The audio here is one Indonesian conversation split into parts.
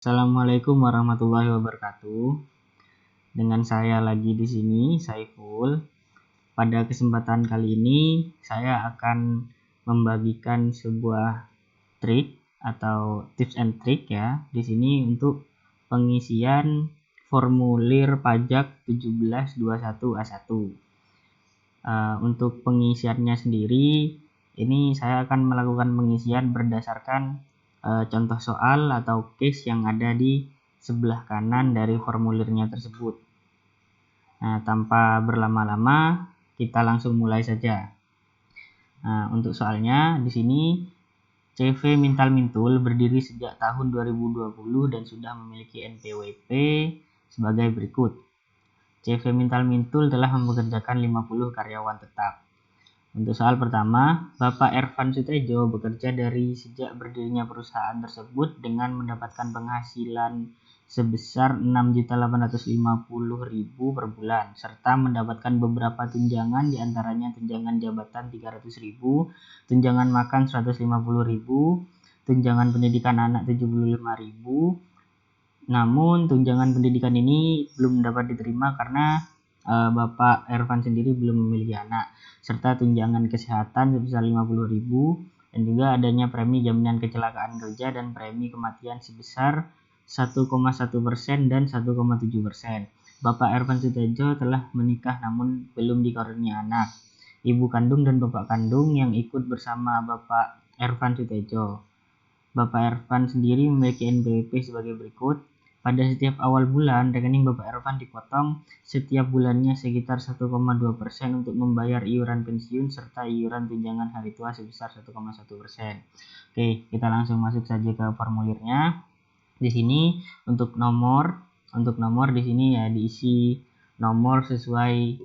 Assalamualaikum warahmatullahi wabarakatuh. Dengan saya lagi di sini, Saiful. Pada kesempatan kali ini, saya akan membagikan sebuah trik atau tips and trick ya di sini untuk pengisian formulir pajak 1721A1. Untuk pengisiannya sendiri, ini saya akan melakukan pengisian berdasarkan contoh soal atau case yang ada di sebelah kanan dari formulirnya tersebut. Nah, tanpa berlama-lama, kita langsung mulai saja. Nah, untuk soalnya di sini CV Mintal Mintul berdiri sejak tahun 2020 dan sudah memiliki NPWP sebagai berikut. CV Mintal Mintul telah mempekerjakan 50 karyawan tetap. Untuk soal pertama, Bapak Ervan Sutejo bekerja dari sejak berdirinya perusahaan tersebut dengan mendapatkan penghasilan sebesar 6.850.000 per bulan, serta mendapatkan beberapa tunjangan diantaranya tunjangan jabatan 300.000, tunjangan makan 150.000, tunjangan pendidikan anak 75.000. Namun tunjangan pendidikan ini belum dapat diterima karena Bapak Ervan sendiri belum memiliki anak, serta tunjangan kesehatan sebesar 50.000 dan juga adanya premi jaminan kecelakaan kerja dan premi kematian sebesar 1,1% dan 1,7%. Bapak Ervan Sutejo telah menikah namun belum dikaruniai anak. Ibu kandung dan bapak kandung yang ikut bersama Bapak Ervan Sutejo. Bapak Ervan sendiri memiliki NPWP sebagai berikut. Pada setiap awal bulan, rekening Bapak Ervan dipotong setiap bulannya sekitar 1,2% untuk membayar iuran pensiun serta iuran tunjangan hari tua sebesar 1,1%. Oke, kita langsung masuk saja ke formulirnya. Di sini untuk nomor di sini ya diisi nomor sesuai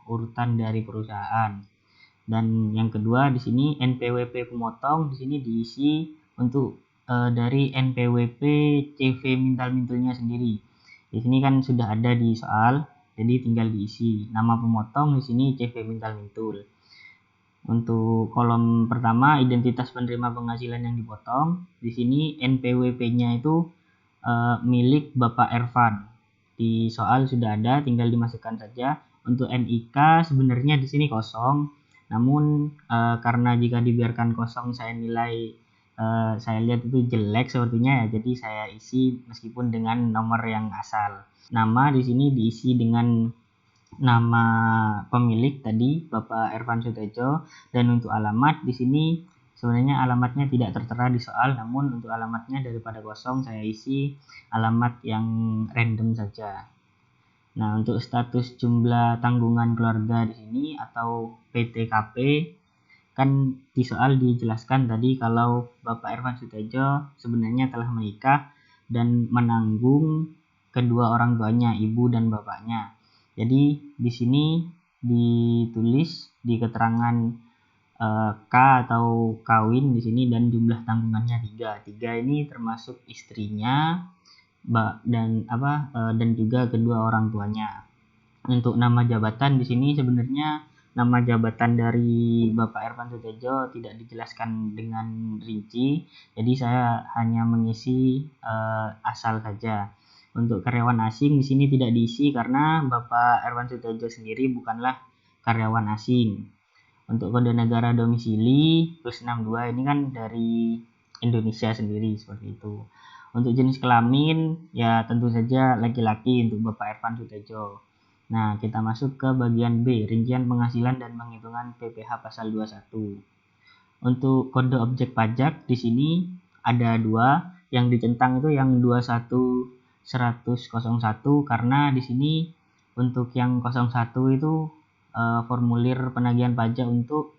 urutan dari perusahaan. Dan yang kedua di sini NPWP pemotong di sini diisi untuk dari NPWP CV Mintal-Mintulnya sendiri. Di sini kan sudah ada di soal, jadi tinggal diisi. Nama pemotong di sini CV Mintal-Mintul. Untuk kolom pertama identitas penerima penghasilan yang dipotong, di sini NPWP-nya itu milik Bapak Ervan. Di soal sudah ada, tinggal dimasukkan saja. Untuk NIK sebenarnya di sini kosong. Namun karena jika dibiarkan kosong saya lihat itu jelek sepertinya ya, jadi saya isi meskipun dengan nomor yang asal. Nama di sini diisi dengan nama pemilik tadi Bapak Ervan Sutejo, dan untuk alamat di sini sebenarnya alamatnya tidak tertera di soal, namun untuk alamatnya daripada kosong saya isi alamat yang random saja. Nah, untuk status jumlah tanggungan keluarga di sini atau PTKP kan di soal dijelaskan tadi kalau Bapak Ervan Sutejo sebenarnya telah menikah dan menanggung kedua orang tuanya, ibu dan bapaknya. Jadi di sini ditulis di keterangan K atau kawin di sini dan jumlah tanggungannya 3. 3 ini termasuk istrinya dan juga kedua orang tuanya. Untuk nama jabatan di sini sebenarnya nama jabatan dari Bapak Ervan Sutejo tidak dijelaskan dengan rinci, jadi saya hanya mengisi asal saja. Untuk karyawan asing di sini tidak diisi karena Bapak Ervan Sutejo sendiri bukanlah karyawan asing. Untuk kode negara domisili +62 ini kan dari Indonesia sendiri seperti itu. Untuk jenis kelamin ya tentu saja laki-laki untuk Bapak Ervan Sutejo. Nah, kita masuk ke bagian B, rincian penghasilan dan penghitungan PPh pasal 21. Untuk kode objek pajak di sini ada 2, yang dicentang itu yang 21.100.01 karena di sini untuk yang 01 itu formulir penagihan pajak untuk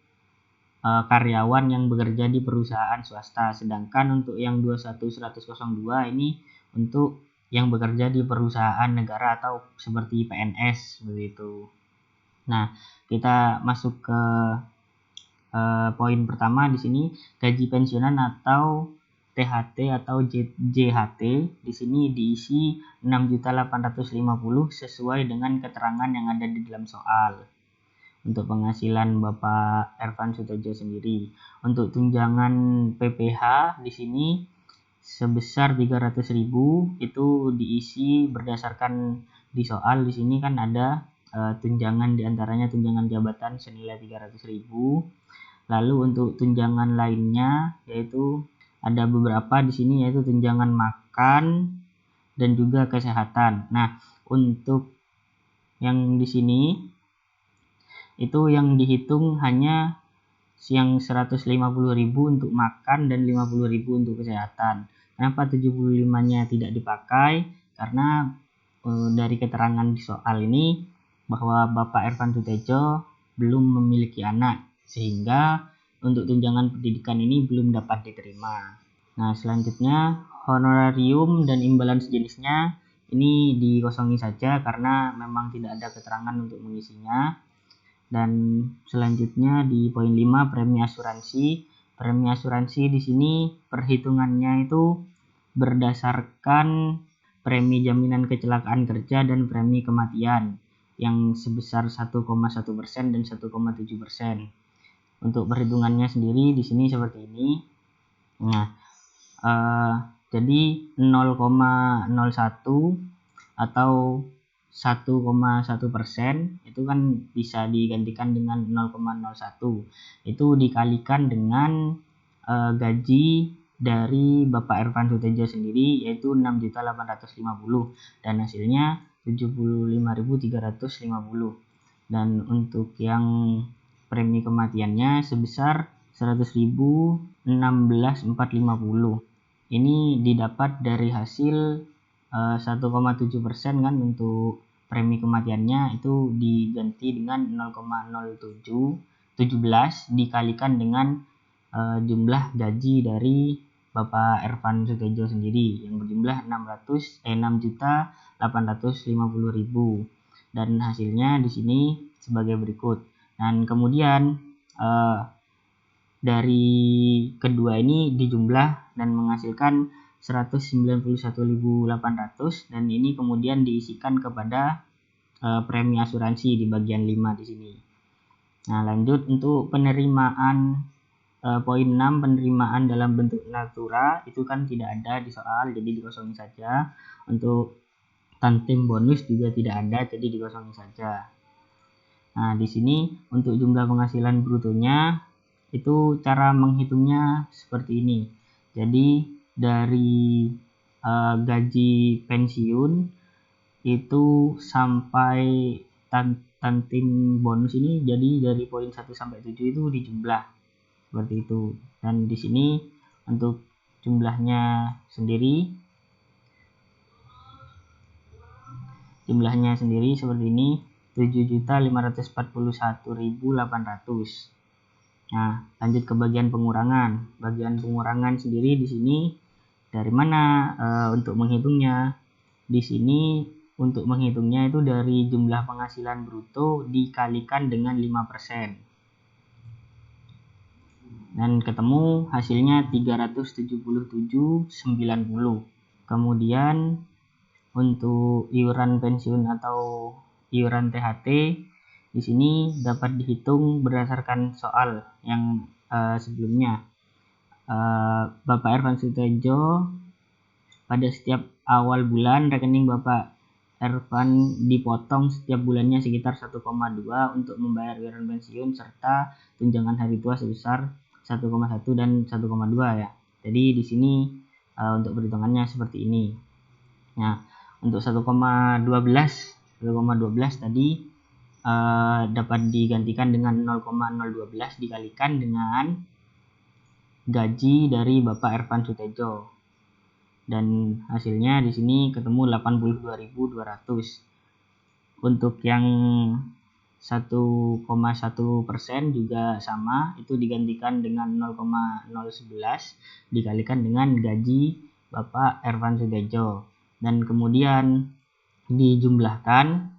karyawan yang bekerja di perusahaan swasta, sedangkan untuk yang 21.100.02 ini untuk yang bekerja di perusahaan negara atau seperti PNS begitu. Nah, kita masuk ke poin pertama di sini, gaji pensiunan atau THT atau JHT di sini diisi 6.850 sesuai dengan keterangan yang ada di dalam soal. Untuk penghasilan Bapak Ervan Sutejo sendiri. Untuk tunjangan PPh di sini sebesar 300.000 itu diisi berdasarkan di soal di sini kan ada tunjangan, diantaranya tunjangan jabatan senilai 300.000. Lalu untuk tunjangan lainnya yaitu ada beberapa di sini, yaitu tunjangan makan dan juga kesehatan. Nah, untuk yang di sini itu yang dihitung hanya yang 150.000 untuk makan dan 50.000 untuk kesehatan. Kenapa 75-nya tidak dipakai? Karena dari keterangan di soal ini bahwa Bapak Ervan Sutejo belum memiliki anak, sehingga untuk tunjangan pendidikan ini belum dapat diterima. Nah, selanjutnya honorarium dan imbalan sejenisnya ini dikosongi saja karena memang tidak ada keterangan untuk mengisinya. Dan selanjutnya di poin 5 premi asuransi. Premi asuransi di sini perhitungannya itu berdasarkan premi jaminan kecelakaan kerja dan premi kematian yang sebesar 1,1% dan 1,7%. Untuk perhitungannya sendiri di sini seperti ini. Nah, jadi 0,01 atau 1,1% itu kan bisa digantikan dengan 0,01. Itu dikalikan dengan gaji dari Bapak Ervan Sutejo sendiri, yaitu 6.850 dan hasilnya 75.350. Dan untuk yang premi kematiannya sebesar 100.000 16.450. Ini didapat dari hasil 1,7% kan untuk premi kematiannya, itu diganti dengan 0,0717 dikalikan dengan jumlah gaji dari Bapak Ervan Sutejo sendiri yang berjumlah 6.850.000 dan hasilnya di sini sebagai berikut. Dan kemudian dari kedua ini dijumlah dan menghasilkan 191.800 dan ini kemudian diisikan kepada premi asuransi di bagian 5 di sini. Nah, lanjut untuk penerimaan poin 6, penerimaan dalam bentuk natura itu kan tidak ada di soal, jadi dikosongi saja. Untuk tantim bonus juga tidak ada, jadi dikosongi saja. Nah, di sini untuk jumlah penghasilan brutonya itu cara menghitungnya seperti ini. Jadi dari gaji pensiun itu sampai tantim bonus ini, jadi dari poin 1 sampai 7 itu dijumlah seperti itu. Dan di sini untuk jumlahnya sendiri seperti ini, 7.541.800. Nah, lanjut ke bagian pengurangan. Bagian pengurangan sendiri di sini dari mana untuk menghitungnya? Di sini untuk menghitungnya itu dari jumlah penghasilan bruto dikalikan dengan 5%. Dan ketemu hasilnya 377,90. Kemudian untuk iuran pensiun atau iuran THT di sini dapat dihitung berdasarkan soal yang sebelumnya. Bapak Ervan Sutejo pada setiap awal bulan rekening Bapak Ervan dipotong setiap bulannya sekitar 1,2 untuk membayar iuran pensiun serta tunjangan hari tua sebesar 1,1 dan 1,2 ya. Jadi di sini untuk perhitungannya seperti ini. Nah, untuk 1,12 tadi dapat digantikan dengan 0,012 dikalikan dengan gaji dari Bapak Ervan Sutejo. Dan hasilnya di sini ketemu 82.200. Untuk yang 1,1% juga sama, itu digantikan dengan 0,011 dikalikan dengan gaji Bapak Ervan Sutejo. Dan kemudian dijumlahkan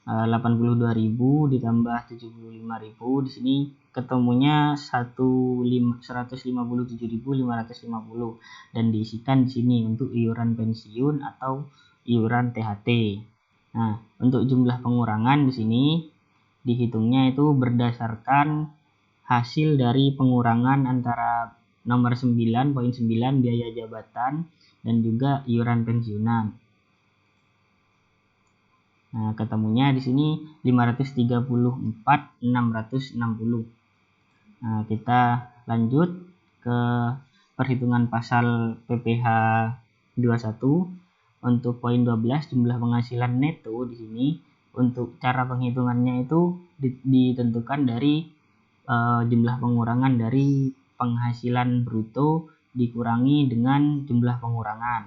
82.000 ditambah 75.000, di sini ketemunya 157.550 dan diisikan di sini untuk iuran pensiun atau iuran THT. Nah, untuk jumlah pengurangan di sini dihitungnya itu berdasarkan hasil dari pengurangan antara nomor 9 poin 9 biaya jabatan dan juga iuran pensiunan. Nah, ketemunya di sini 534.660. Nah, kita lanjut ke perhitungan pasal PPh 21. Untuk poin 12 jumlah penghasilan neto di sini untuk cara penghitungannya itu ditentukan dari jumlah pengurangan dari penghasilan bruto dikurangi dengan jumlah pengurangan.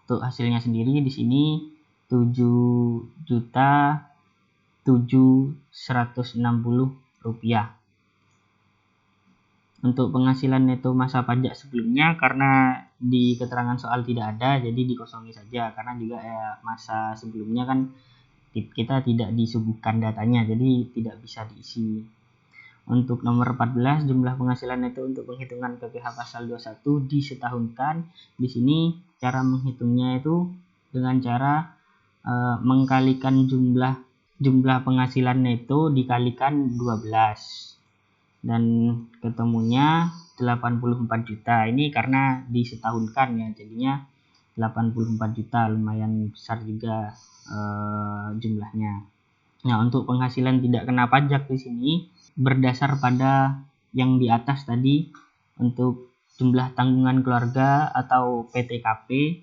Untuk hasilnya sendiri di sini 7.760 rupiah. Untuk penghasilan neto masa pajak sebelumnya, karena di keterangan soal tidak ada, jadi dikosongi saja, karena juga masa sebelumnya kan kita tidak disuguhkan datanya, jadi tidak bisa diisi. Untuk nomor 14 jumlah penghasilan neto untuk penghitungan PPh pasal 21 disetahunkan. Di sini cara menghitungnya itu dengan cara mengkalikan jumlah penghasilan neto dikalikan 12 dan ketemunya 84 juta. Ini karena disetahunkan ya, jadinya 84 juta, lumayan besar juga jumlahnya. Nah, untuk penghasilan tidak kena pajak di sini berdasar pada yang di atas tadi. Untuk jumlah tanggungan keluarga atau PTKP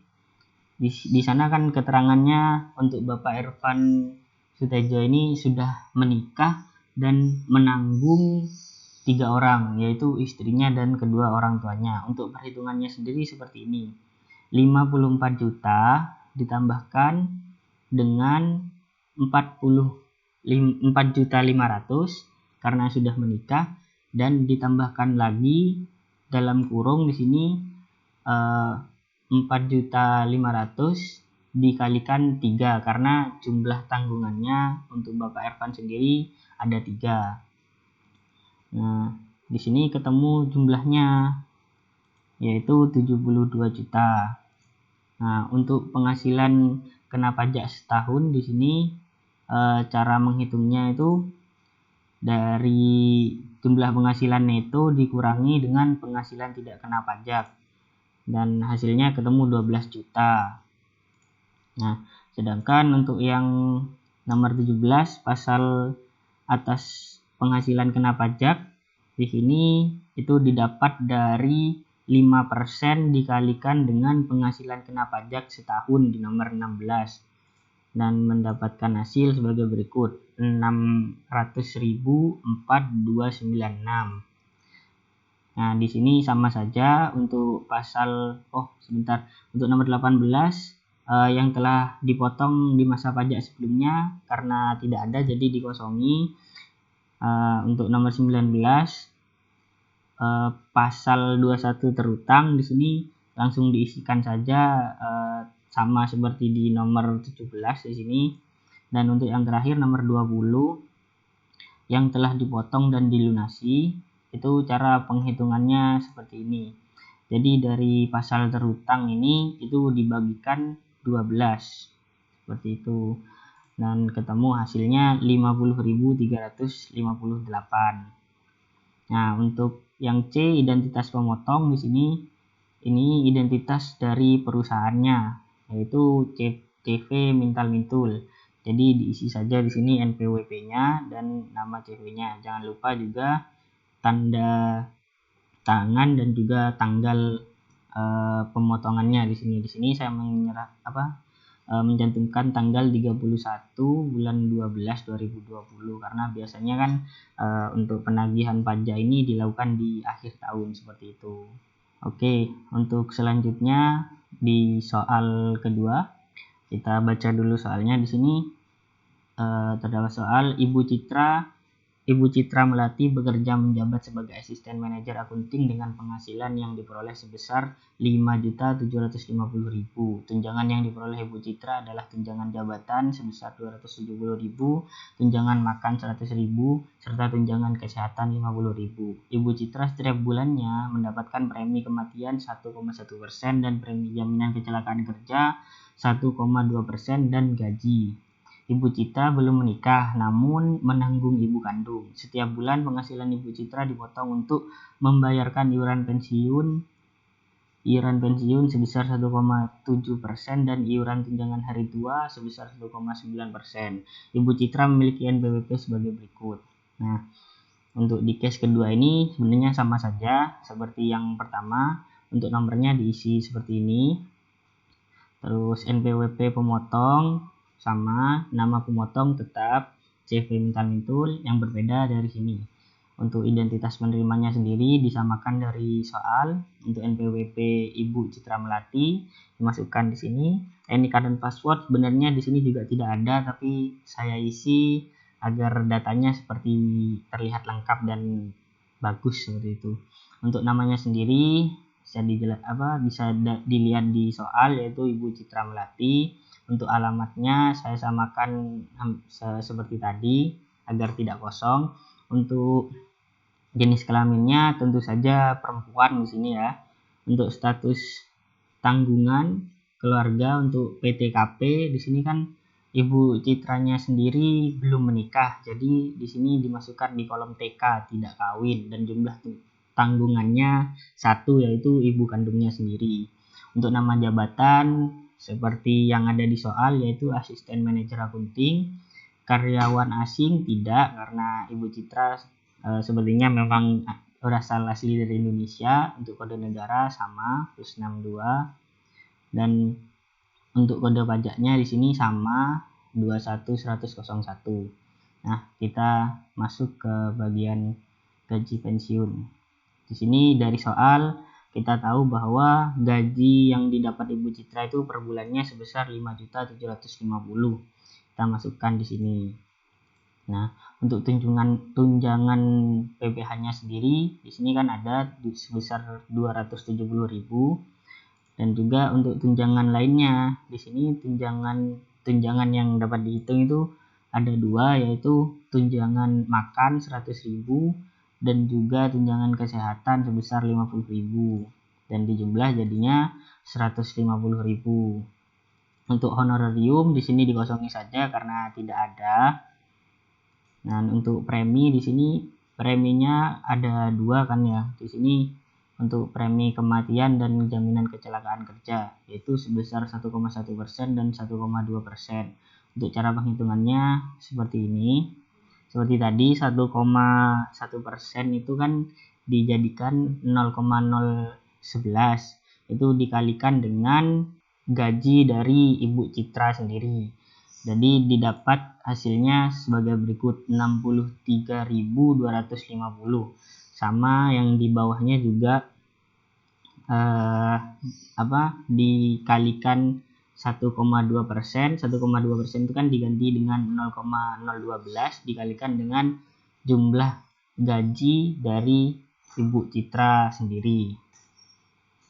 di sana kan keterangannya untuk Bapak Irfan Sutejo ini sudah menikah dan menanggung 3 orang, yaitu istrinya dan kedua orang tuanya. Untuk perhitungannya sendiri seperti ini. 54 juta ditambahkan dengan 4.500.000 karena sudah menikah, dan ditambahkan lagi dalam kurung di sini 4.500.000 dikalikan 3 karena jumlah tanggungannya untuk Bapak Irfan sendiri ada 3. Nah, di sini ketemu jumlahnya yaitu 72 juta. Nah, untuk penghasilan kena pajak setahun di sini cara menghitungnya itu dari jumlah penghasilan neto dikurangi dengan penghasilan tidak kena pajak dan hasilnya ketemu 12 juta. Nah, sedangkan untuk yang nomor 17 pasal atas penghasilan kena pajak di sini itu didapat dari 5% dikalikan dengan penghasilan kena pajak setahun di nomor 16 dan mendapatkan hasil sebagai berikut 600.004.296. Nah, di sini sama saja untuk pasal untuk nomor 18 yang telah dipotong di masa pajak sebelumnya karena tidak ada jadi dikosongi. Untuk nomor 19 pasal 21 terutang di sini langsung diisikan saja sama seperti di nomor 17 di sini. Dan untuk yang terakhir nomor 20 yang telah dipotong dan dilunasi, itu cara penghitungannya seperti ini. Jadi dari pasal terutang ini itu dibagikan 12 seperti itu dan ketemu hasilnya 50.358. Nah, untuk yang C identitas pemotong di sini ini identitas dari perusahaannya yaitu CV Mintal Mintul. Jadi diisi saja di sini NPWP-nya dan nama CV-nya. Jangan lupa juga tanda tangan dan juga tanggal pemotongannya di sini. Di sini saya mencantumkan tanggal 31 bulan 12 2020 karena biasanya kan untuk penagihan pajak ini dilakukan di akhir tahun seperti itu. Oke, untuk selanjutnya di soal kedua kita baca dulu soalnya. Di sini terdapat soal Ibu Citra Melati bekerja menjabat sebagai asisten manajer akunting dengan penghasilan yang diperoleh sebesar 5.750.000. Tunjangan yang diperoleh Ibu Citra adalah tunjangan jabatan sebesar 270.000, tunjangan makan 100.000, serta tunjangan kesehatan 50.000. Ibu Citra setiap bulannya mendapatkan premi kematian 1,1% dan premi jaminan kecelakaan kerja 1,2% dan gaji. Ibu Citra belum menikah namun menanggung ibu kandung. Setiap bulan penghasilan Ibu Citra dipotong untuk membayarkan iuran pensiun sebesar 1,7% dan iuran tunjangan hari tua sebesar 1,9%. Ibu Citra memiliki NPWP sebagai berikut. Nah, untuk di case kedua ini sebenarnya sama saja seperti yang pertama. Untuk nomornya diisi seperti ini. Terus NPWP pemotong sama, nama pemotong tetap CV Mintal-Mintul, yang berbeda dari sini. Untuk identitas penerimanya sendiri disamakan dari soal. Untuk NPWP Ibu Citra Melati dimasukkan di sini. NIK dan password sebenarnya di sini juga tidak ada, tapi saya isi agar datanya seperti terlihat lengkap dan bagus seperti itu. Untuk namanya sendiri bisa dilihat di soal, yaitu Ibu Citra Melati. Untuk alamatnya saya samakan seperti tadi agar tidak kosong. Untuk jenis kelaminnya tentu saja perempuan di sini ya. Untuk status tanggungan keluarga untuk PTKP di sini kan Ibu Citranya sendiri belum menikah, jadi di sini dimasukkan di kolom TK tidak kawin, dan jumlah tanggungannya 1, yaitu ibu kandungnya sendiri. Untuk nama jabatan seperti yang ada di soal, yaitu asisten manajer akunting. Karyawan asing tidak, karena Ibu Citra sepertinya memang berasal asli dari Indonesia. Untuk kode negara sama +62, dan untuk kode pajaknya di sini sama 21101. Nah, kita masuk ke bagian gaji pensiun. Di sini dari soal kita tahu bahwa gaji yang didapat Ibu Citra itu per bulannya sebesar 5.750.000. Kita masukkan di sini. Nah, untuk tunjangan PPh-nya sendiri di sini kan ada sebesar 270.000, dan juga untuk tunjangan lainnya di sini tunjangan yang dapat dihitung itu ada 2, yaitu tunjangan makan 100.000 dan juga tunjangan kesehatan sebesar 50.000, dan dijumlah jadinya 150.000. Untuk honorarium di sini dikosongi saja karena tidak ada. Nah, untuk premi di sini preminya ada 2 kan ya. Di sini untuk premi kematian dan jaminan kecelakaan kerja yaitu sebesar 1,1% dan 1,2%. Untuk cara penghitungannya seperti ini. Seperti tadi 1,1% itu kan dijadikan 0,011, itu dikalikan dengan gaji dari Ibu Citra sendiri. Jadi didapat hasilnya sebagai berikut 63.250. Sama yang di bawahnya juga dikalikan 1,2%. 1,2% itu kan diganti dengan 0,012 dikalikan dengan jumlah gaji dari Ibu Citra sendiri.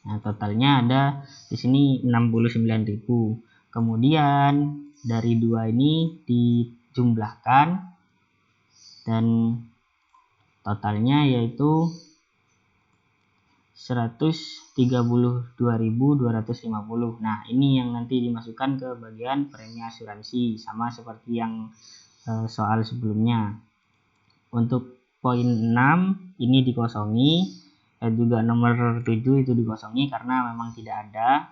Nah, totalnya ada di sini 69.000. Kemudian dari 2 ini dijumlahkan dan totalnya yaitu 132.250. Nah, ini yang nanti dimasukkan ke bagian premi asuransi, sama seperti yang soal sebelumnya. Untuk poin 6 ini dikosongi, dan juga nomor 7 itu dikosongi karena memang tidak ada.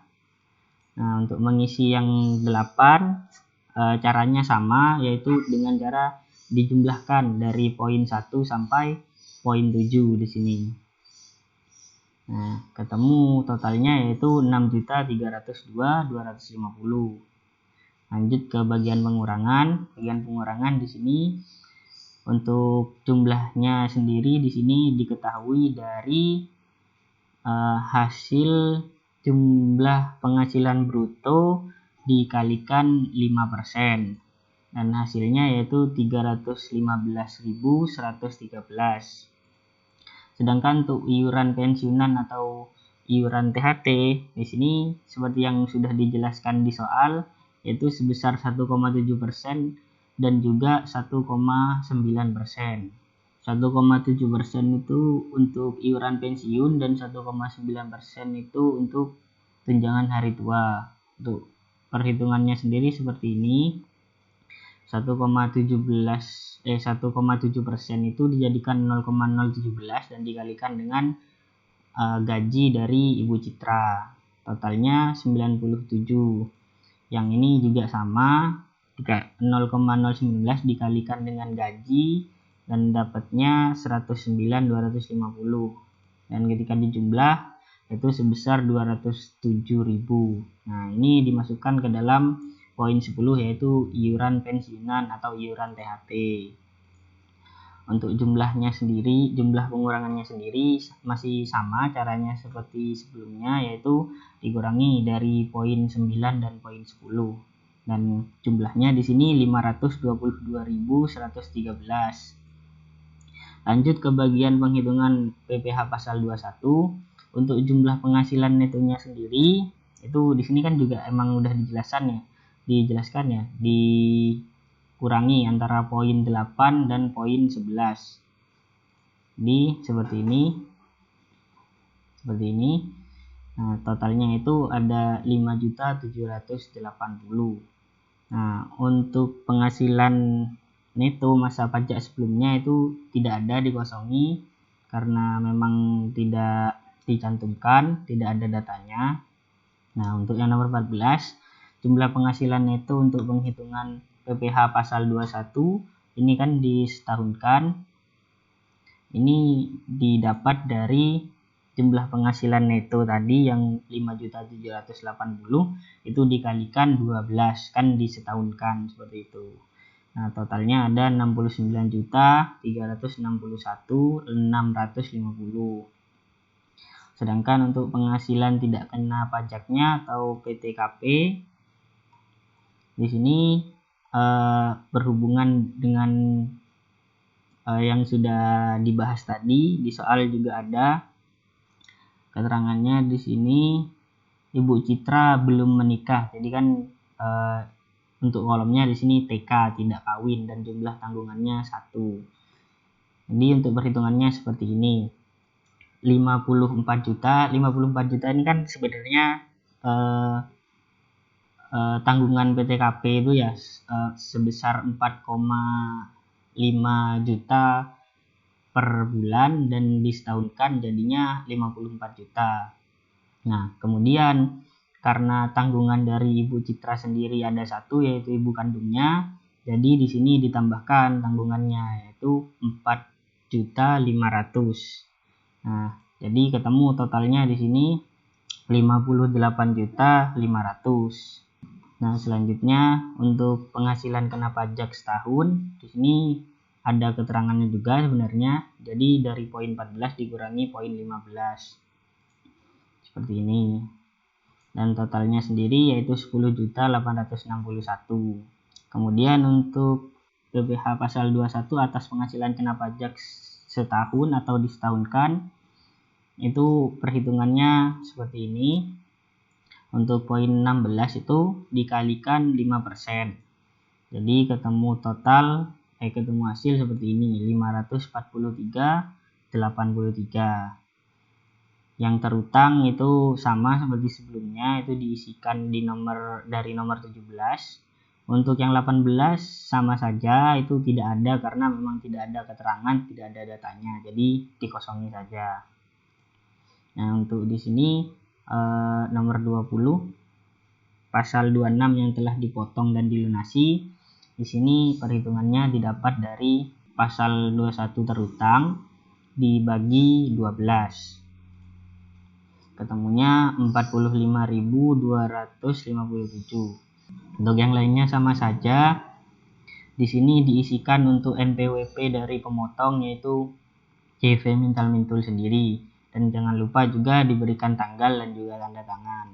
Nah, untuk mengisi yang 8 caranya sama, yaitu dengan cara dijumlahkan dari poin 1 sampai poin 7 di sini. Nah, ketemu totalnya yaitu 6.302.250. Lanjut ke bagian pengurangan. Bagian pengurangan di sini untuk jumlahnya sendiri di sini diketahui dari hasil jumlah penghasilan bruto dikalikan 5%, dan hasilnya yaitu 315.113. Sedangkan untuk iuran pensiunan atau iuran THT di sini seperti yang sudah dijelaskan di soal, yaitu sebesar 1,7% dan juga 1,9%. 1,7% itu untuk iuran pensiun dan 1,9% itu untuk tunjangan hari tua. Untuk perhitungannya sendiri seperti ini. 1,7% itu dijadikan 0,017 dan dikalikan dengan gaji dari Ibu Citra. Totalnya 97. Yang ini juga sama, 0,019 dikalikan dengan gaji dan dapatnya 109.250. Dan ketika dijumlah itu sebesar 207.000. Nah, ini dimasukkan ke dalam poin 10 yaitu iuran pensiunan atau iuran THT. Untuk jumlahnya sendiri, jumlah pengurangannya sendiri masih sama caranya seperti sebelumnya, yaitu dikurangi dari poin 9 dan poin 10. Dan jumlahnya di sini 522.113. Lanjut ke bagian penghitungan PPh pasal 21. Untuk jumlah penghasilan netonya sendiri, itu di sini kan juga emang udah dijelaskan ya, dikurangi antara poin 8 dan poin 11. Jadi seperti ini. Nah, totalnya itu ada 5.780. Nah, untuk penghasilan neto masa pajak sebelumnya itu tidak ada dikosongi karena memang tidak dicantumkan, tidak ada datanya. Nah, untuk yang nomor 14, jumlah penghasilan neto untuk penghitungan PPh pasal 21 ini kan disetahunkan. Ini didapat dari jumlah penghasilan neto tadi yang 5.780 itu dikalikan 12, kan disetahunkan seperti itu. Nah, totalnya ada 69.361.650. Sedangkan untuk penghasilan tidak kena pajaknya atau PTKP di sini berhubungan dengan yang sudah dibahas tadi. Di soal juga ada keterangannya di sini, Ibu Citra belum menikah. Jadi kan untuk kolomnya di sini TK, tidak kawin, dan jumlah tanggungannya 1. Jadi untuk perhitungannya seperti ini. 54 juta ini kan sebenarnya tanggungan PTKP itu ya sebesar 4,5 juta per bulan dan disetahunkan jadinya 54 juta. Nah, kemudian karena tanggungan dari Ibu Citra sendiri ada 1, yaitu ibu kandungnya, jadi di sini ditambahkan tanggungannya yaitu 4.500.000. Nah, jadi ketemu totalnya di sini 58.500.000. Nah, selanjutnya untuk penghasilan kena pajak setahun, di sini ada keterangannya juga sebenarnya. Jadi dari poin 14 dikurangi poin 15. Seperti ini. Dan totalnya sendiri yaitu 10.861. Kemudian untuk PPh pasal 21 atas penghasilan kena pajak setahun atau disetahunkan, itu perhitungannya seperti ini. Untuk poin 16 itu dikalikan 5%. Jadi ketemu hasil seperti ini, 543,83. Yang terutang itu sama seperti sebelumnya, itu diisikan dari nomor 17. Untuk yang 18 sama saja, itu tidak ada karena memang tidak ada keterangan, tidak ada datanya, jadi dikosongi saja. Nah, untuk di sini nomor 20 pasal 26 yang telah dipotong dan dilunasi, di sini perhitungannya didapat dari pasal 21 terutang dibagi 12. Ketemunya 45.257. Untuk yang lainnya sama saja. Di sini diisikan untuk NPWP dari pemotong yaitu CV Mintal-Mintul sendiri, dan jangan lupa juga diberikan tanggal dan juga tanda tangan.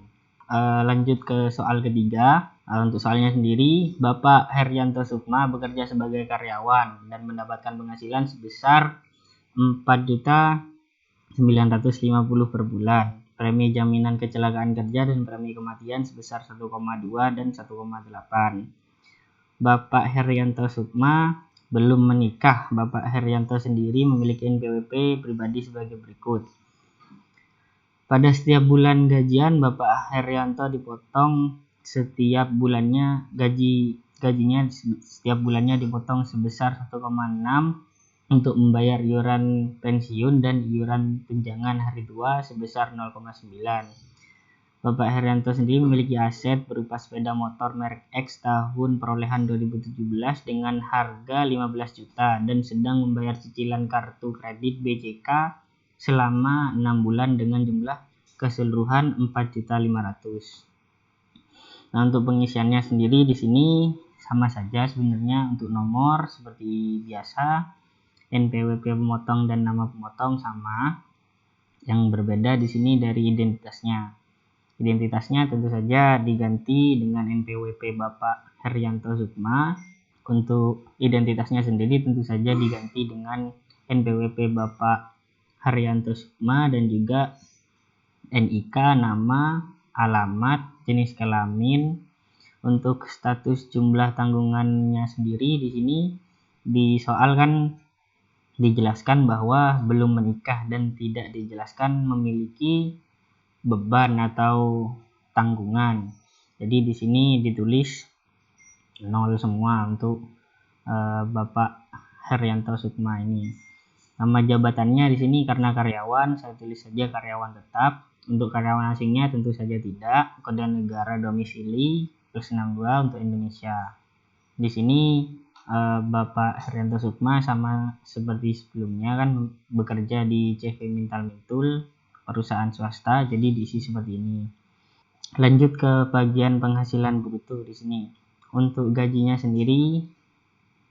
Lanjut ke soal ketiga. Untuk soalnya sendiri, Bapak Herianto Sukma bekerja sebagai karyawan dan mendapatkan penghasilan sebesar 4.950 per bulan. Premi jaminan kecelakaan kerja dan premi kematian sebesar 1,2 dan 1,8. Bapak Herianto Sukma belum menikah. Bapak Herianto sendiri memiliki NPWP pribadi sebagai berikut. Pada setiap bulan gajian, Bapak Herianto dipotong setiap bulannya gaji gajinya setiap bulannya dipotong sebesar 1,6 untuk membayar iuran pensiun dan iuran tunjangan hari tua sebesar 0,9. Bapak Herianto sendiri memiliki aset berupa sepeda motor merek X tahun perolehan 2017 dengan harga 15 juta dan sedang membayar cicilan kartu kredit BCK selama 6 bulan dengan jumlah keseluruhan 4.500.000. Nah, untuk pengisiannya sendiri di sini sama saja sebenarnya. Untuk nomor seperti biasa, NPWP pemotong dan nama pemotong sama. Yang berbeda di sini dari identitasnya. Identitasnya tentu saja diganti dengan NPWP Bapak Herianto Sukma. Untuk identitasnya sendiri tentu saja diganti dengan NPWP Bapak Herianto Sukma dan juga NIK, nama, alamat, jenis kelamin. Untuk status jumlah tanggungannya sendiri di sini di soal kan dijelaskan bahwa belum menikah dan tidak dijelaskan memiliki beban atau tanggungan. Jadi di sini ditulis 0 semua untuk Bapak Herianto Sukma ini. Nama jabatannya di sini karena karyawan saya tulis saja karyawan tetap. Untuk karyawan asingnya tentu saja tidak. Kode negara domisili +62 untuk Indonesia. Di sini Bapak Herianto Sukma sama seperti sebelumnya kan bekerja di CV Mintal Mintul, perusahaan swasta, jadi diisi seperti ini. Lanjut ke bagian penghasilan bruto di sini. Untuk gajinya sendiri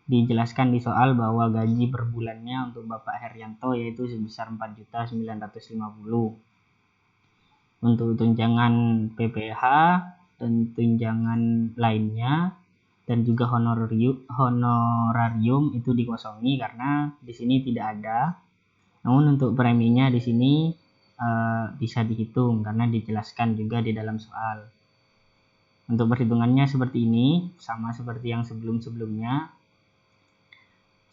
dijelaskan di soal bahwa gaji per bulannya untuk Bapak Herianto yaitu sebesar 4.950.000. Untuk tunjangan PPh dan tunjangan lainnya dan juga honorarium itu dikosongi karena di sini tidak ada. Namun untuk preminya di sini bisa dihitung karena dijelaskan juga di dalam soal. Untuk perhitungannya seperti ini, sama seperti yang sebelum-sebelumnya,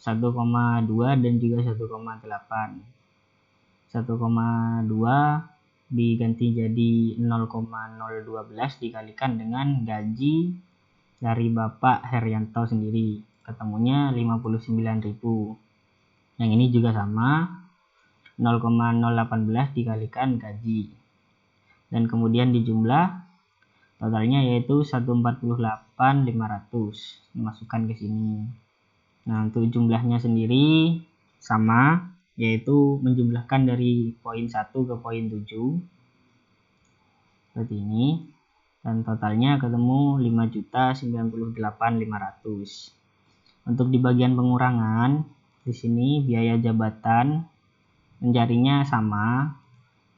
1,2 dan juga 1,8. 1,2 diganti jadi 0,012 dikalikan dengan gaji dari Bapak Herianto sendiri, ketemunya 59.000. Yang ini juga sama, 0,018 dikalikan gaji. Dan kemudian dijumlah totalnya yaitu 148.500 dimasukkan ke sini. Nah, untuk jumlahnya sendiri sama, yaitu menjumlahkan dari poin 1 ke poin 7 seperti ini, dan totalnya ketemu 5.098.500. Untuk di bagian pengurangan di sini biaya jabatan mencarinya sama,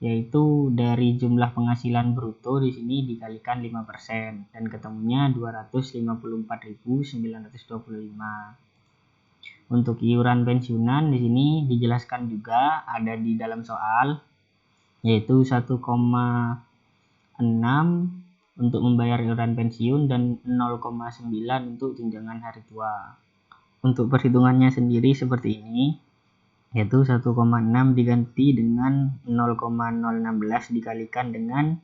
yaitu dari jumlah penghasilan bruto di sini dikalikan 5% dan ketemunya 254.925. Untuk iuran pensiunan di sini dijelaskan juga ada di dalam soal, yaitu 1,6 untuk membayar iuran pensiun dan 0,9 untuk tunjangan hari tua. Untuk perhitungannya sendiri seperti ini, yaitu 1,6 diganti dengan 0,016 dikalikan dengan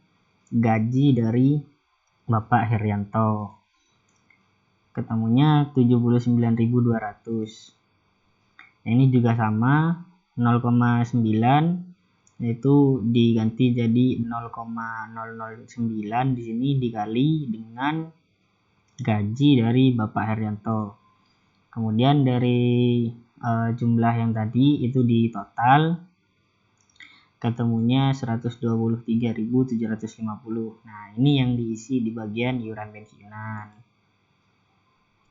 gaji dari Bapak Herianto. Ketemunya 79.200. Nah, ini juga sama, 0,9 yaitu diganti jadi 0,009 di sini dikali dengan gaji dari Bapak Herianto. Kemudian dari jumlah yang tadi itu di total ketemunya 123.750. Nah, ini yang diisi di bagian iuran pensiunan.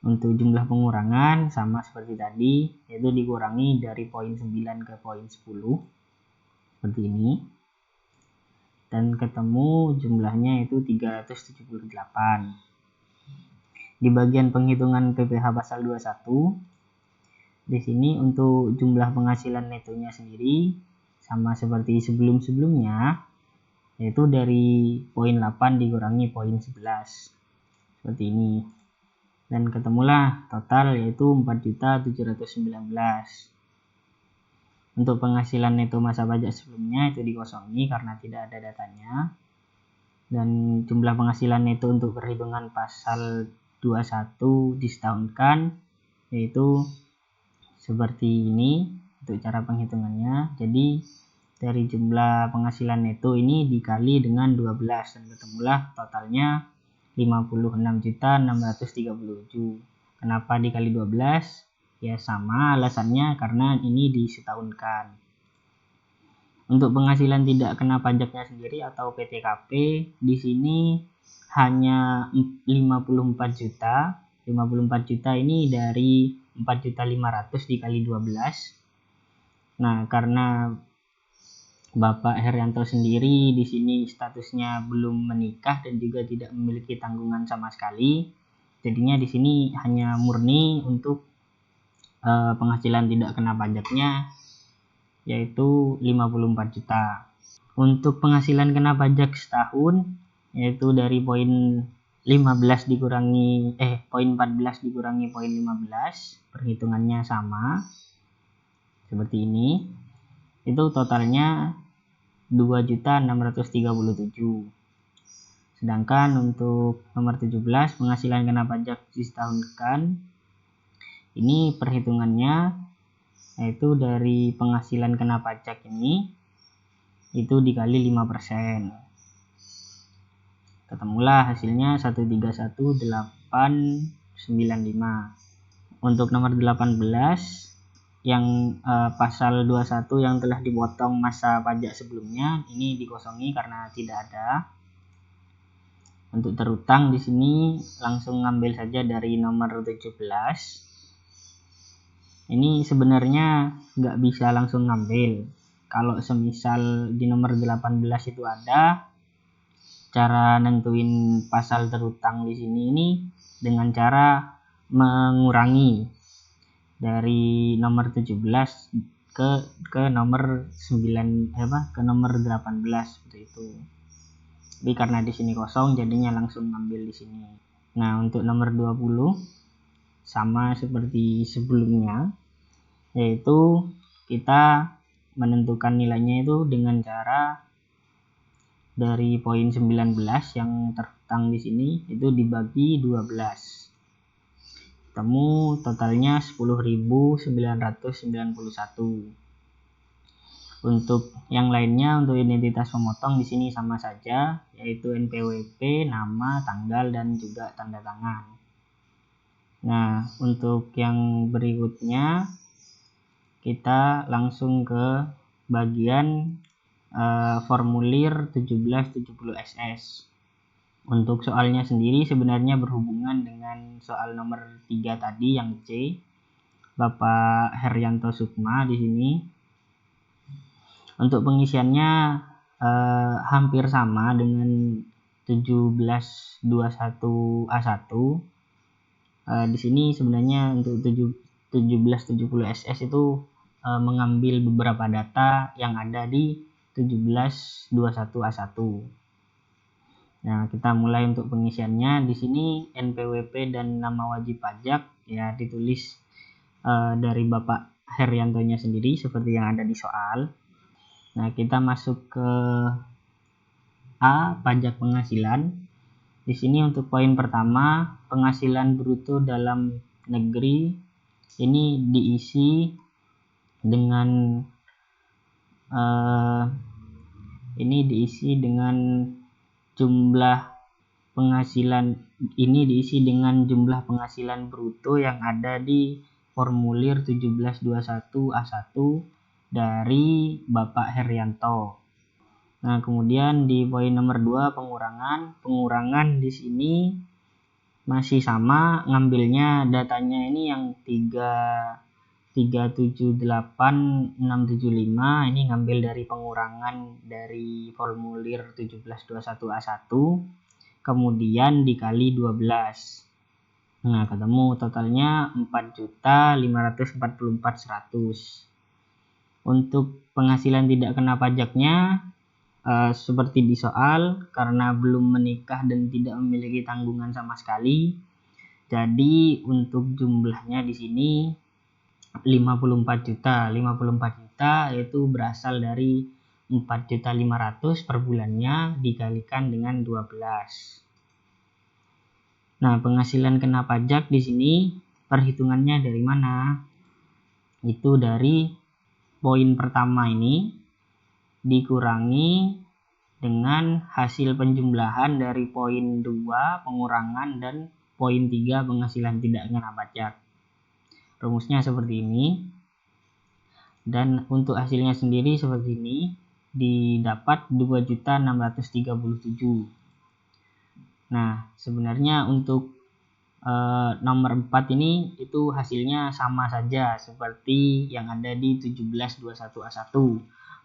Untuk jumlah pengurangan sama seperti tadi, yaitu dikurangi dari poin 9 ke poin 10 seperti ini, dan ketemu jumlahnya itu 378. Di bagian penghitungan PPh pasal 21 di sini untuk jumlah penghasilan netonya sendiri sama seperti sebelum-sebelumnya, yaitu dari poin 8 dikurangi poin 11 seperti ini, dan ketemulah total yaitu 4.719. Untuk penghasilan neto masa pajak sebelumnya itu dikosongi karena tidak ada datanya, dan jumlah penghasilan neto untuk perhitungan pasal disetahunkan, yaitu seperti ini untuk cara penghitungannya. Jadi dari jumlah penghasilan neto ini dikali dengan 12 dan ketemulah totalnya 56.637. Kenapa dikali 12? Ya sama alasannya, karena ini disetahunkan. Untuk penghasilan tidak kena pajaknya sendiri atau PTKP, di sini hanya 54 juta. 54 juta ini dari 4.500.000 dikali 12. Nah, karena Bapak Herianto sendiri di sini statusnya belum menikah dan juga tidak memiliki tanggungan sama sekali. Jadinya di sini hanya murni untuk penghasilan tidak kena pajaknya, yaitu 54 juta. Untuk penghasilan kena pajak setahun, yaitu dari poin 14 dikurangi poin 15, perhitungannya sama seperti ini. Itu totalnya 2.637. Sedangkan untuk nomor 17, penghasilan kena pajak disetahunkan, ini perhitungannya yaitu dari penghasilan kena pajak ini itu dikali 5%. Ketemulah hasilnya 131.895. Untuk nomor 18 yang pasal 21 yang telah dipotong masa pajak sebelumnya, ini dikosongi karena tidak ada. Untuk terutang di sini langsung ngambil saja dari nomor 17. Ini sebenarnya nggak bisa langsung ngambil. Kalau semisal di nomor 18 itu ada cara nentuin pasal terutang di sini ini dengan cara mengurangi dari nomor 17 ke nomor 9 ke nomor 18 seperti itu. Tapi karena di sini kosong jadinya langsung ngambil di sini. Nah, untuk nomor 20 sama seperti sebelumnya, yaitu kita menentukan nilainya itu dengan cara dari poin 19 yang terutang di sini itu dibagi 12. Temu totalnya 10.991. Untuk yang lainnya, untuk identitas pemotong di sini sama saja, yaitu NPWP, nama, tanggal, dan juga tanda tangan. Nah, untuk yang berikutnya kita langsung ke bagian formulir 1770 SS. Untuk soalnya sendiri sebenarnya berhubungan dengan soal nomor 3 tadi yang C, Bapak Herianto Sukma di sini. Untuk pengisiannya hampir sama dengan 1721A1. Di sini sebenarnya untuk 1770 SS itu mengambil beberapa data yang ada di 1721A1. Nah, kita mulai untuk pengisiannya. Di sini NPWP dan nama wajib pajak ya ditulis dari Bapak Heriantonya sendiri seperti yang ada di soal. Nah, kita masuk ke A, pajak penghasilan. Di sini untuk poin pertama, penghasilan bruto dalam negeri ini diisi dengan jumlah penghasilan bruto yang ada di formulir 1721A1 dari Bapak Herianto. Nah, kemudian di poin nomor 2 pengurangan di sini masih sama, ngambilnya datanya ini yang 378.675, ini ngambil dari pengurangan dari formulir 1721A1, kemudian dikali 12. Nah, ketemu totalnya 4.544.100. Untuk penghasilan tidak kena pajaknya seperti di soal, karena belum menikah dan tidak memiliki tanggungan sama sekali. Jadi untuk jumlahnya di sini 54 juta. 54 juta yaitu berasal dari 4.500.000 per bulannya dikalikan dengan 12. Nah, penghasilan kena pajak di sini perhitungannya dari mana? Itu dari poin pertama ini dikurangi dengan hasil penjumlahan dari poin 2 pengurangan dan poin 3 penghasilan tidak kena pajak. Rumusnya seperti ini. Dan untuk hasilnya sendiri seperti ini, didapat 2.637. Nah, sebenarnya untuk nomor 4 ini itu hasilnya sama saja seperti yang ada di 1721A1.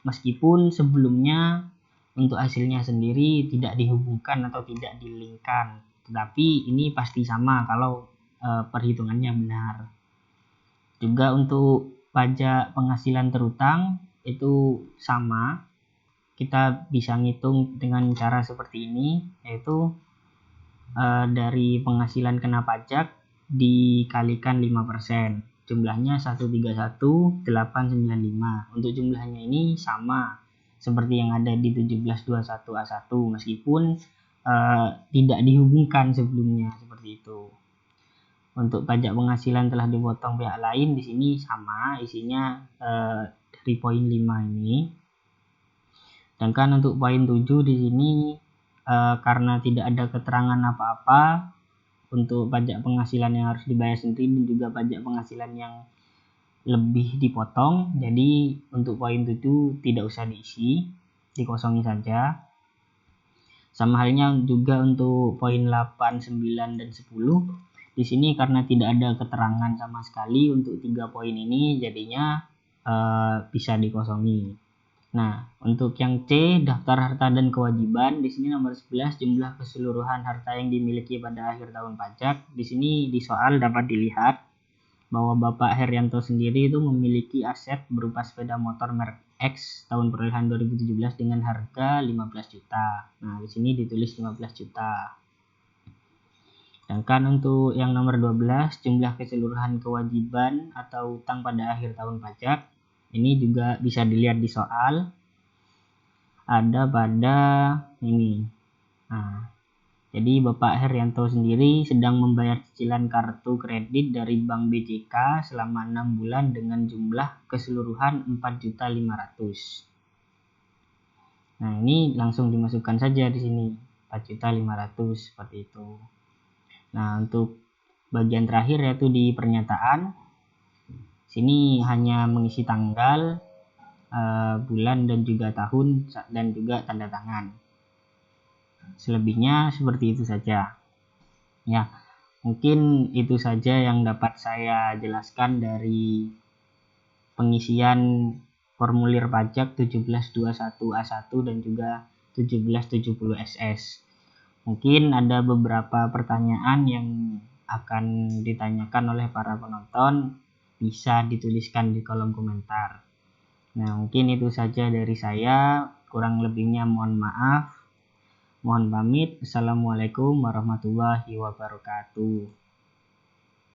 Meskipun sebelumnya untuk hasilnya sendiri tidak dihubungkan atau tidak dilingkan, tetapi ini pasti sama kalau perhitungannya benar. Juga untuk pajak penghasilan terutang itu sama. Kita bisa ngitung dengan cara seperti ini, yaitu dari penghasilan kena pajak dikalikan 5%. Jumlahnya 131.895. Untuk jumlahnya ini sama seperti yang ada di 1721A1 meskipun tidak dihubungkan sebelumnya seperti itu. Untuk pajak penghasilan telah dipotong pihak lain di sini sama isinya dari poin 5 ini. Sedangkan untuk poin 7 di sini karena tidak ada keterangan apa-apa untuk pajak penghasilan yang harus dibayar sendiri dan juga pajak penghasilan yang lebih dipotong, jadi untuk poin 7 tidak usah diisi, dikosongi saja. Sama halnya juga untuk poin 8, 9, dan 10. Di sini karena tidak ada keterangan sama sekali untuk 3 poin ini, jadinya bisa dikosongi. Nah, untuk yang C, daftar harta dan kewajiban, di sini nomor 11 jumlah keseluruhan harta yang dimiliki pada akhir tahun pajak. Di sini di soal dapat dilihat bahwa Bapak Herianto sendiri itu memiliki aset berupa sepeda motor merek X tahun perolehan 2017 dengan harga 15 juta. Nah, di sini ditulis 15 juta. Sedangkan untuk yang nomor 12, jumlah keseluruhan kewajiban atau utang pada akhir tahun pajak. Ini juga bisa dilihat di soal. Ada pada ini. Nah, jadi Bapak Herianto sendiri sedang membayar cicilan kartu kredit dari Bank BCK selama 6 bulan dengan jumlah keseluruhan 4.500.000. Nah, ini langsung dimasukkan saja di sini 4.500.000 seperti itu. Nah, untuk bagian terakhir yaitu di pernyataan. Sini hanya mengisi tanggal, bulan dan juga tahun dan juga tanda tangan. Selebihnya seperti itu saja. Ya, mungkin itu saja yang dapat saya jelaskan dari pengisian formulir pajak 1721A1 dan juga 1770SS. Mungkin ada beberapa pertanyaan yang akan ditanyakan oleh para penonton, bisa dituliskan di kolom komentar. Nah, mungkin itu saja dari saya. Kurang lebihnya mohon maaf. Mohon pamit. Assalamualaikum warahmatullahi wabarakatuh.